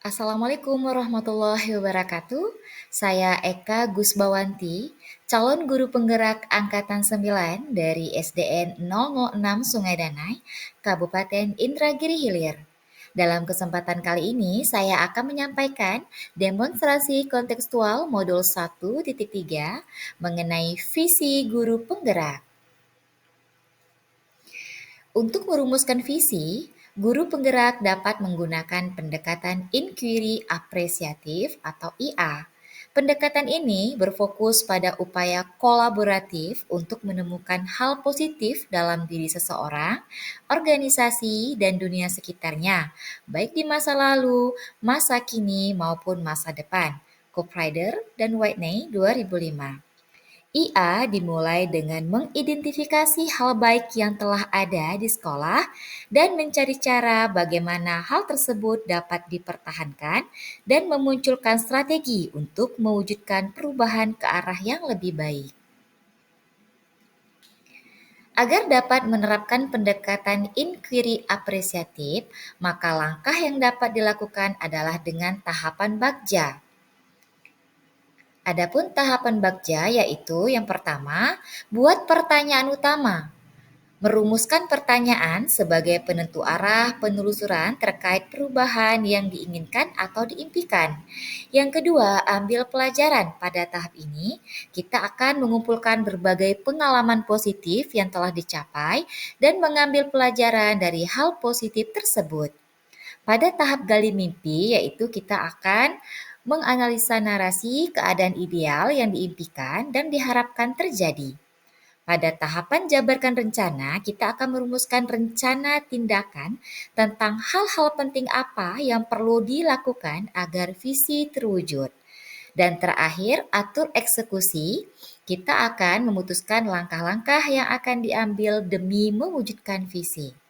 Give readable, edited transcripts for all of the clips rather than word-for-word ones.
Assalamualaikum warahmatullahi wabarakatuh. Saya Eka Gusbawanti, calon guru penggerak Angkatan 9 dari SDN 006 Sungai Danai, Kabupaten Indragiri Hilir. Dalam kesempatan kali ini, saya akan menyampaikan demonstrasi kontekstual modul 1.3 mengenai visi guru penggerak. Untuk merumuskan visi, guru penggerak dapat menggunakan pendekatan inquiry apresiatif atau IA. Pendekatan ini berfokus pada upaya kolaboratif untuk menemukan hal positif dalam diri seseorang, organisasi, dan dunia sekitarnya, baik di masa lalu, masa kini, maupun masa depan. Cooprider dan Whitney 2005. IA dimulai dengan mengidentifikasi hal baik yang telah ada di sekolah dan mencari cara bagaimana hal tersebut dapat dipertahankan dan memunculkan strategi untuk mewujudkan perubahan ke arah yang lebih baik. Agar dapat menerapkan pendekatan inquiry apresiatif, maka langkah yang dapat dilakukan adalah dengan tahapan bagja. Adapun tahapan bagja yaitu yang pertama, buat pertanyaan utama. Merumuskan pertanyaan sebagai penentu arah penelusuran terkait perubahan yang diinginkan atau diimpikan. Yang kedua, ambil pelajaran. Pada tahap ini, kita akan mengumpulkan berbagai pengalaman positif yang telah dicapai dan mengambil pelajaran dari hal positif tersebut. Pada tahap gali mimpi, yaitu kita akan menganalisa narasi keadaan ideal yang diimpikan dan diharapkan terjadi. Pada tahapan jabarkan rencana, kita akan merumuskan rencana tindakan tentang hal-hal penting apa yang perlu dilakukan agar visi terwujud. Dan terakhir, atur eksekusi. Kita akan memutuskan langkah-langkah yang akan diambil demi mewujudkan visi.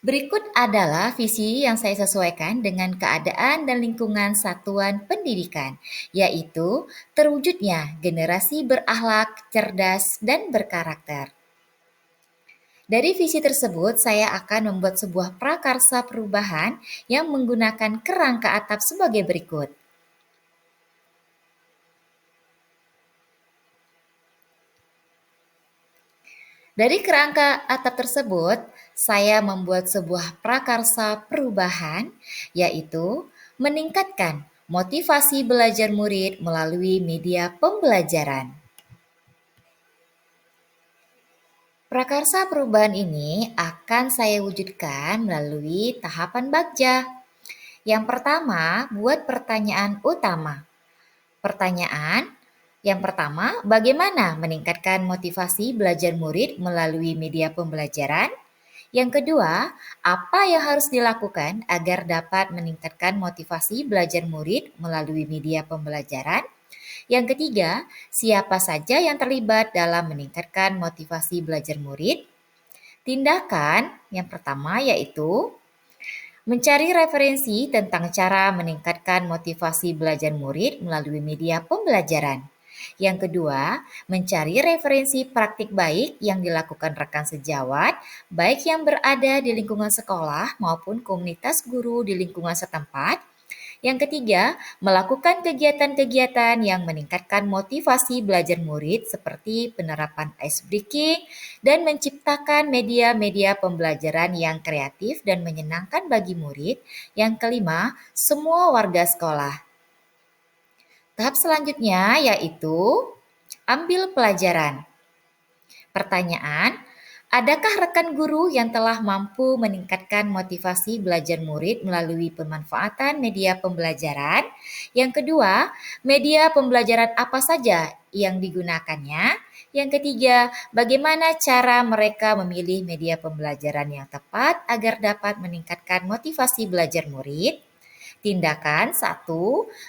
Berikut adalah visi yang saya sesuaikan dengan keadaan dan lingkungan satuan pendidikan, yaitu terwujudnya generasi berakhlak, cerdas, dan berkarakter. Dari visi tersebut, saya akan membuat sebuah prakarsa perubahan yang menggunakan kerangka atap sebagai berikut. Dari kerangka atap tersebut, saya membuat sebuah prakarsa perubahan, yaitu meningkatkan motivasi belajar murid melalui media pembelajaran. Prakarsa perubahan ini akan saya wujudkan melalui tahapan bagja. Yang pertama, buat pertanyaan utama. Pertanyaan yang pertama, bagaimana meningkatkan motivasi belajar murid melalui media pembelajaran? Yang kedua, apa yang harus dilakukan agar dapat meningkatkan motivasi belajar murid melalui media pembelajaran? Yang ketiga, siapa saja yang terlibat dalam meningkatkan motivasi belajar murid? Tindakan yang pertama yaitu mencari referensi tentang cara meningkatkan motivasi belajar murid melalui media pembelajaran. Yang kedua, mencari referensi praktik baik yang dilakukan rekan sejawat, baik yang berada di lingkungan sekolah maupun komunitas guru di lingkungan setempat. Yang ketiga, melakukan kegiatan-kegiatan yang meningkatkan motivasi belajar murid seperti penerapan ice breaking dan menciptakan media-media pembelajaran yang kreatif dan menyenangkan bagi murid. Yang kelima, semua warga sekolah. Tahap selanjutnya yaitu ambil pelajaran. Pertanyaan, adakah rekan guru yang telah mampu meningkatkan motivasi belajar murid melalui pemanfaatan media pembelajaran? Yang kedua, media pembelajaran apa saja yang digunakannya? Yang ketiga, bagaimana cara mereka memilih media pembelajaran yang tepat agar dapat meningkatkan motivasi belajar murid? Tindakan 1,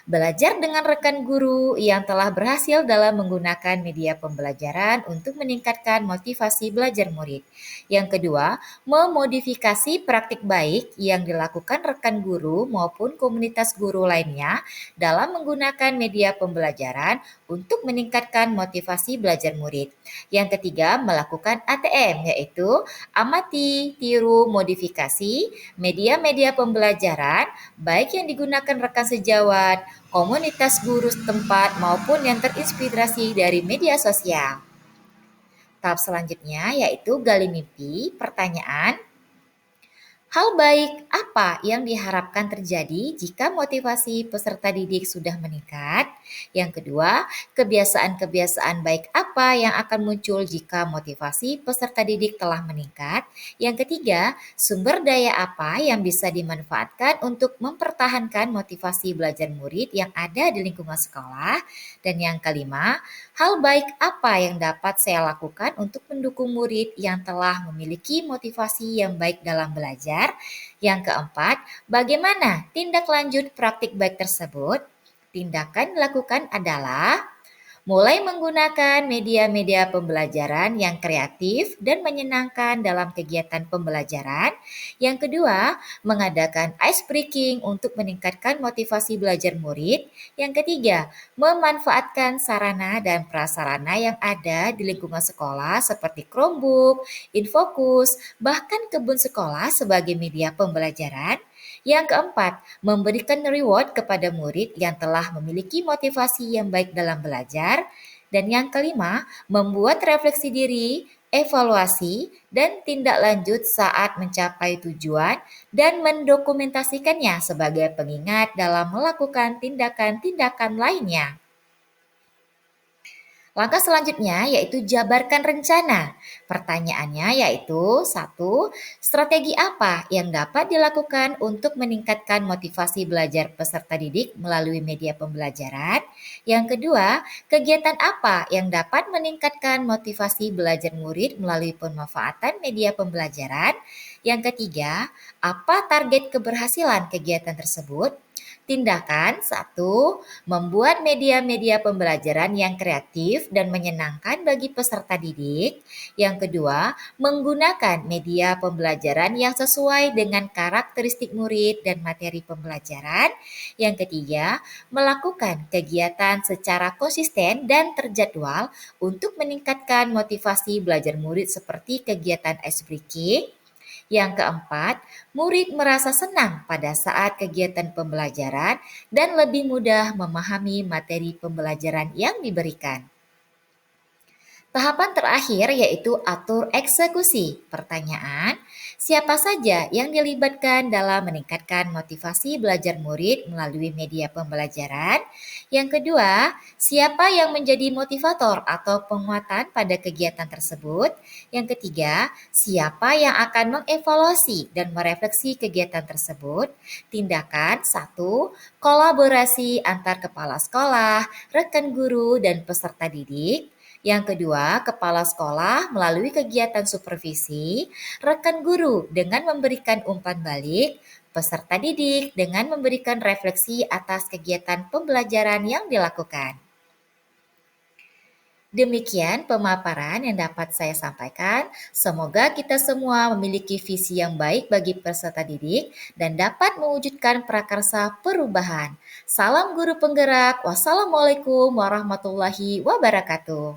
belajar dengan rekan guru yang telah berhasil dalam menggunakan media pembelajaran untuk meningkatkan motivasi belajar murid. Yang kedua, memodifikasi praktik baik yang dilakukan rekan guru maupun komunitas guru lainnya dalam menggunakan media pembelajaran untuk meningkatkan motivasi belajar murid. Yang ketiga, melakukan ATM, yaitu amati, tiru, modifikasi media-media pembelajaran baik yang digunakan rekan sejawat, komunitas guru setempat maupun yang terinspirasi dari media sosial. Tahap selanjutnya yaitu gali mimpi. Pertanyaan, hal baik apa yang diharapkan terjadi jika motivasi peserta didik sudah meningkat? Yang kedua, kebiasaan-kebiasaan baik apa yang akan muncul jika motivasi peserta didik telah meningkat? Yang ketiga, sumber daya apa yang bisa dimanfaatkan untuk mempertahankan motivasi belajar murid yang ada di lingkungan sekolah? Dan yang kelima, hal baik apa yang dapat saya lakukan untuk mendukung murid yang telah memiliki motivasi yang baik dalam belajar? Yang keempat, bagaimana tindak lanjut praktik baik tersebut? Tindakan dilakukan adalah mulai menggunakan media-media pembelajaran yang kreatif dan menyenangkan dalam kegiatan pembelajaran. Yang kedua, mengadakan ice breaking untuk meningkatkan motivasi belajar murid. Yang ketiga, memanfaatkan sarana dan prasarana yang ada di lingkungan sekolah seperti Chromebook, Infocus, bahkan kebun sekolah sebagai media pembelajaran. Yang keempat, memberikan reward kepada murid yang telah memiliki motivasi yang baik dalam belajar. Dan yang kelima, membuat refleksi diri, evaluasi, dan tindak lanjut saat mencapai tujuan dan mendokumentasikannya sebagai pengingat dalam melakukan tindakan-tindakan lainnya. Langkah selanjutnya yaitu jabarkan rencana. Pertanyaannya yaitu 1. Strategi apa yang dapat dilakukan untuk meningkatkan motivasi belajar peserta didik melalui media pembelajaran? Yang kedua, kegiatan apa yang dapat meningkatkan motivasi belajar murid melalui pemanfaatan media pembelajaran? Yang ketiga, apa target keberhasilan kegiatan tersebut? Tindakan 1. Membuat media-media pembelajaran yang kreatif dan menyenangkan bagi peserta didik. Yang kedua, menggunakan media pembelajaran yang sesuai dengan karakteristik murid dan materi pembelajaran. Yang ketiga, melakukan kegiatan secara konsisten dan terjadwal untuk meningkatkan motivasi belajar murid seperti kegiatan ice breaking. Yang keempat, murid merasa senang pada saat kegiatan pembelajaran dan lebih mudah memahami materi pembelajaran yang diberikan. Tahapan terakhir yaitu atur eksekusi. Pertanyaan, siapa saja yang dilibatkan dalam meningkatkan motivasi belajar murid melalui media pembelajaran? Yang kedua, siapa yang menjadi motivator atau penguatan pada kegiatan tersebut? Yang ketiga, siapa yang akan mengevaluasi dan merefleksi kegiatan tersebut? Tindakan 1. Kolaborasi antar kepala sekolah, rekan guru, dan peserta didik. Yang kedua, kepala sekolah melalui kegiatan supervisi, rekan guru dengan memberikan umpan balik, peserta didik dengan memberikan refleksi atas kegiatan pembelajaran yang dilakukan. Demikian pemaparan yang dapat saya sampaikan. Semoga kita semua memiliki visi yang baik bagi peserta didik dan dapat mewujudkan prakarsa perubahan. Salam guru penggerak. Wassalamualaikum warahmatullahi wabarakatuh.